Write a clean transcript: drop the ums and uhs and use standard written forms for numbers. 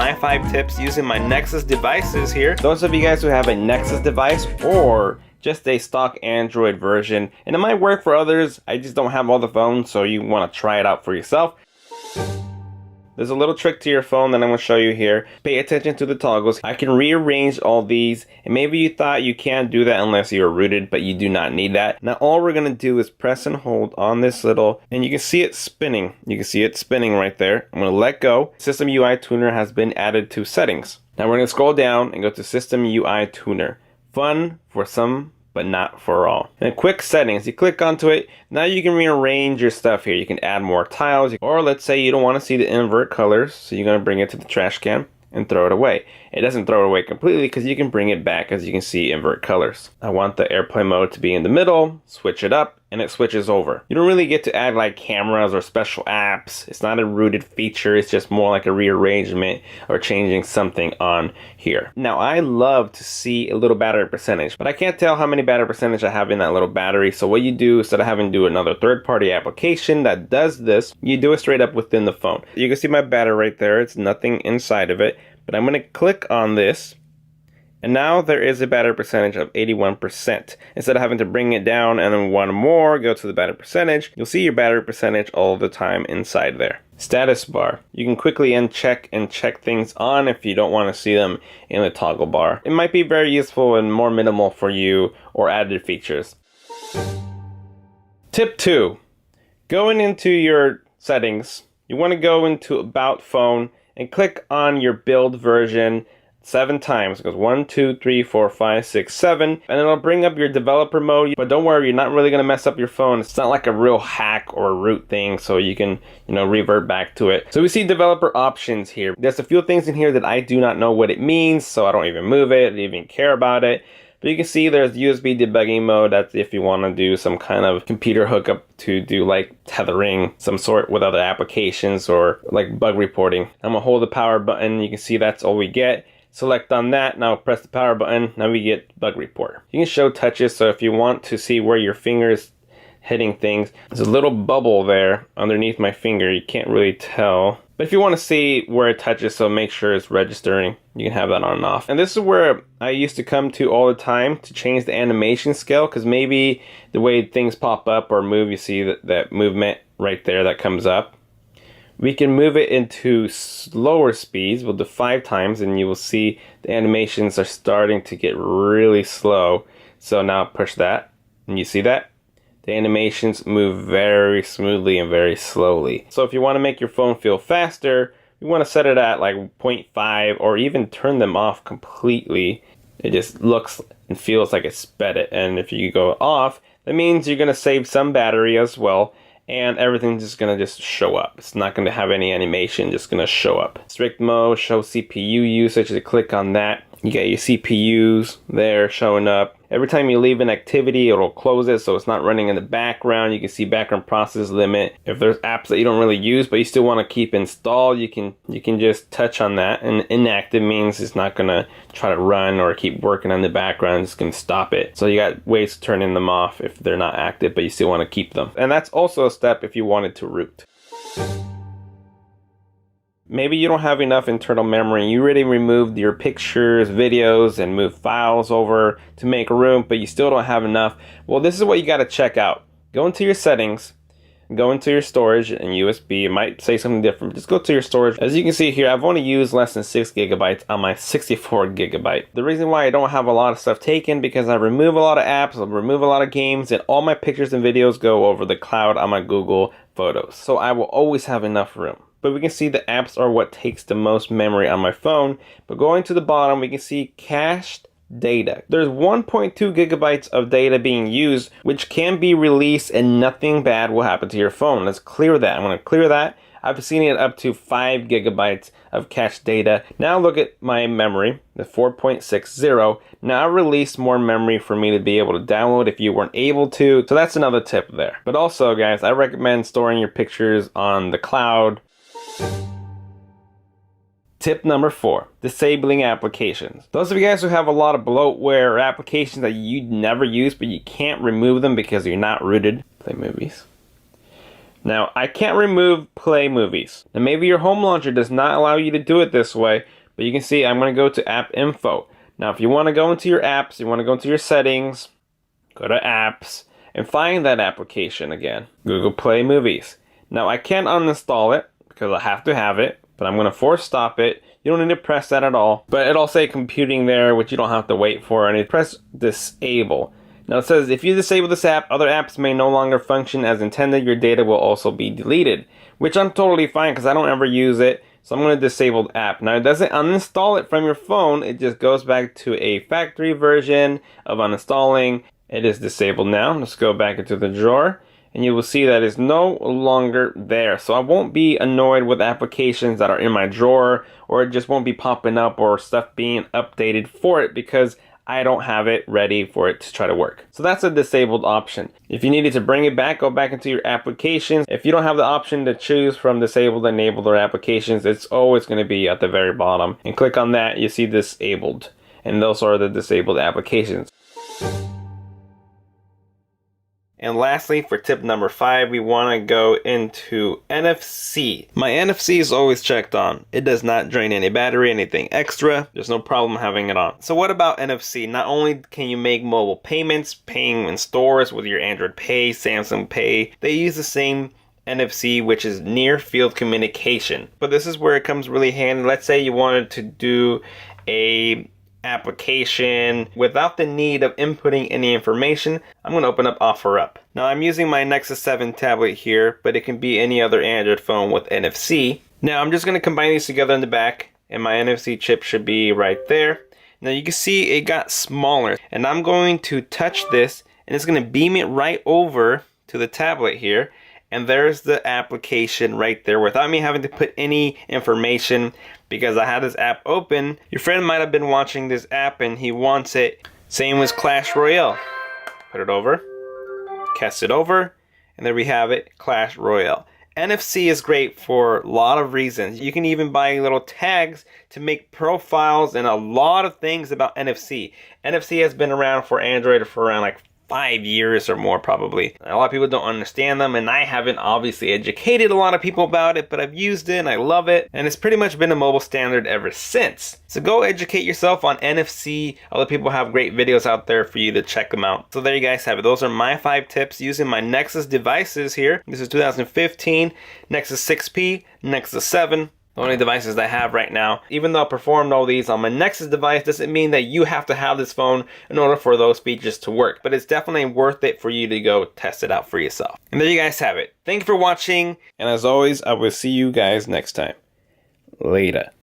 my 5 tips using my Nexus devices here. Those of you guys who have a Nexus device or just a stock Android version, and it might work for others, I just don't have all the phones, so you want to try it out for yourself. There's a little trick to your phone that I'm going to show you here. Pay attention to the toggles. I can rearrange all these, and maybe you thought you can't do that unless you're rooted, but you do not need that. Now all we're going to do is press and hold on this little, and you can see it spinning. You can see it spinning right there. I'm going to let go. System UI Tuner has been added to settings. Now we're going to scroll down and go to System UI Tuner. Fun for some, but not for all. And quick settings, you click onto it. Now you can rearrange your stuff here. You can add more tiles, or let's say you don't want to see the invert colors, so you're going to bring it to the trash can and throw it away. It doesn't throw it away completely because you can bring it back, as you can see, invert colors. I want the airplane mode to be in the middle, switch it up, and it switches over. You don't really get to add like cameras or special apps. It's not a rooted feature, it's just more like a rearrangement or changing something on here. Now I love to see a little battery percentage, but I can't tell how many battery percentage I have in that little battery. So what you do, instead of having to do another third-party application that does this, you do it straight up within the phone. You can see my battery right there, it's nothing inside of it, but I'm gonna click on this. And now there is a battery percentage of 81%. Instead of having to bring it down and then one more, go to the battery percentage, you'll see your battery percentage all the time inside there. Status bar. You can quickly uncheck and check things on if you don't want to see them in the toggle bar. It might be very useful and more minimal for you or added features. Tip 2. Going into your settings, you want to go into About Phone and click on your build version 7 times. It goes 1, 2, 3, 4, 5, 6, 7, and it'll bring up your developer mode. But don't worry, you're not really going to mess up your phone. It's not like a real hack or a root thing, so you can, revert back to it. So we see developer options here. There's a few things in here that I do not know what it means, so I don't even move it, I don't even care about it. But you can see there's USB debugging mode. That's if you want to do some kind of computer hookup to do like tethering some sort with other applications or like bug reporting. I'm gonna hold the power button. You can see that's all we get. Select on that, now press the power button, now we get bug report. You can show touches, so if you want to see where your finger is hitting things, there's a little bubble there underneath my finger, you can't really tell. But if you want to see where it touches, so make sure it's registering, you can have that on and off. And this is where I used to come to all the time to change the animation scale, because maybe the way things pop up or move, you see that movement right there that comes up. We can move it into slower speeds. We'll do 5 times and you will see the animations are starting to get really slow. So now push that and you see that? The animations move very smoothly and very slowly. So if you want to make your phone feel faster, you want to set it at like 0.5 or even turn them off completely. It just looks and feels like it sped it. And if you go off, that means you're going to save some battery as well. And everything's just going to just show up. It's not going to have any animation, just going to show up. Strict mode, show CPU usage. You click on that. You get your CPUs there showing up. Every time you leave an activity, it'll close it so it's not running in the background. You can see background process limit. If there's apps that you don't really use but you still want to keep installed, you can just touch on that. And inactive means it's not going to try to run or keep working on the background. It's going to stop it. So you got ways to turn them off if they're not active but you still want to keep them. And that's also a step if you wanted to root. Maybe you don't have enough internal memory. You already removed your pictures, videos, and moved files over to make room, but you still don't have enough. Well, this is what you got to check out. Go into your settings, go into your storage and USB. It might say something different. Just go to your storage. As you can see here, I've only used less than 6 gigabytes on my 64 gigabyte. The reason why I don't have a lot of stuff taken because I remove a lot of apps, I remove a lot of games, and all my pictures and videos go over the cloud on my Google Photos. So I will always have enough room. But we can see the apps are what takes the most memory on my phone. But going to the bottom, we can see cached data. There's 1.2 gigabytes of data being used, which can be released and nothing bad will happen to your phone. Let's clear that. I'm going to clear that. I've seen it up to 5 gigabytes of cached data. Now look at my memory, the 4.60. Now I released more memory for me to be able to download if you weren't able to. So that's another tip there. But also, guys, I recommend storing your pictures on the cloud. Tip number 4, disabling applications. Those of you guys who have a lot of bloatware or applications that you never use but you can't remove them because you're not rooted. Play movies. Now, I can't remove Play Movies. Now, maybe your home launcher does not allow you to do it this way, But you can see I'm going to go to app info. Now if you want to go into your apps, you want to go into your settings, go to apps, and find that application again, Google Play Movies. Now I can't uninstall it because I have to have it, but I'm going to force stop it. You don't need to press that at all, but it'll say computing there, which you don't have to wait for, and you press disable. Now it says if you disable this app, other apps may no longer function as intended. Your data will also be deleted, which I'm totally fine because I don't ever use it. So I'm going to disable the app. Now it doesn't uninstall it from your phone. It just goes back to a factory version of uninstalling. It is disabled now. Let's go back into the drawer and you will see that it's no longer there. So I won't be annoyed with applications that are in my drawer, or it just won't be popping up or stuff being updated for it because I don't have it ready for it to try to work. So that's a disabled option. If you needed to bring it back, go back into your applications. If you don't have the option to choose from disabled, enabled, or applications, it's always going to be at the very bottom. And click on that, you see disabled. And those are the disabled applications. And lastly, for tip number 5, we want to go into NFC. My NFC is always checked on. It does not drain any battery, anything extra. There's no problem having it on. So what about NFC? Not only can you make mobile payments, paying in stores with your Android Pay, Samsung Pay, they use the same NFC, which is near field communication. But this is where it comes really handy. Let's say you wanted to do a application without the need of inputting any information. I'm going to open up OfferUp. Now I'm using my Nexus 7 tablet here, but it can be any other Android phone with NFC. Now I'm just going to combine these together in the back, and my NFC chip should be right there. Now you can see it got smaller, and I'm going to touch this and it's going to beam it right over to the tablet here. And there's the application right there without me having to put any information, because I had this app open. Your friend might have been watching this app and he wants it. Same as Clash Royale. Put it over, cast it over, and there we have it, Clash Royale. NFC is great for a lot of reasons. You can even buy little tags to make profiles and a lot of things about NFC. NFC has been around for Android for around like 5 years or more probably. A lot of people don't understand them, and I haven't obviously educated a lot of people about it, but I've used it and I love it, and it's pretty much been a mobile standard ever since. So go educate yourself on NFC. Other people have great videos out there for you to check them out. So there you guys have it. Those are my 5 tips using my Nexus devices here. This is 2015 Nexus 6P, Nexus 7. The only devices that I have right now. Even though I performed all these on my Nexus device, doesn't mean that you have to have this phone in order for those features to work. But it's definitely worth it for you to go test it out for yourself. And there you guys have it. Thank you for watching. And as always, I will see you guys next time. Later.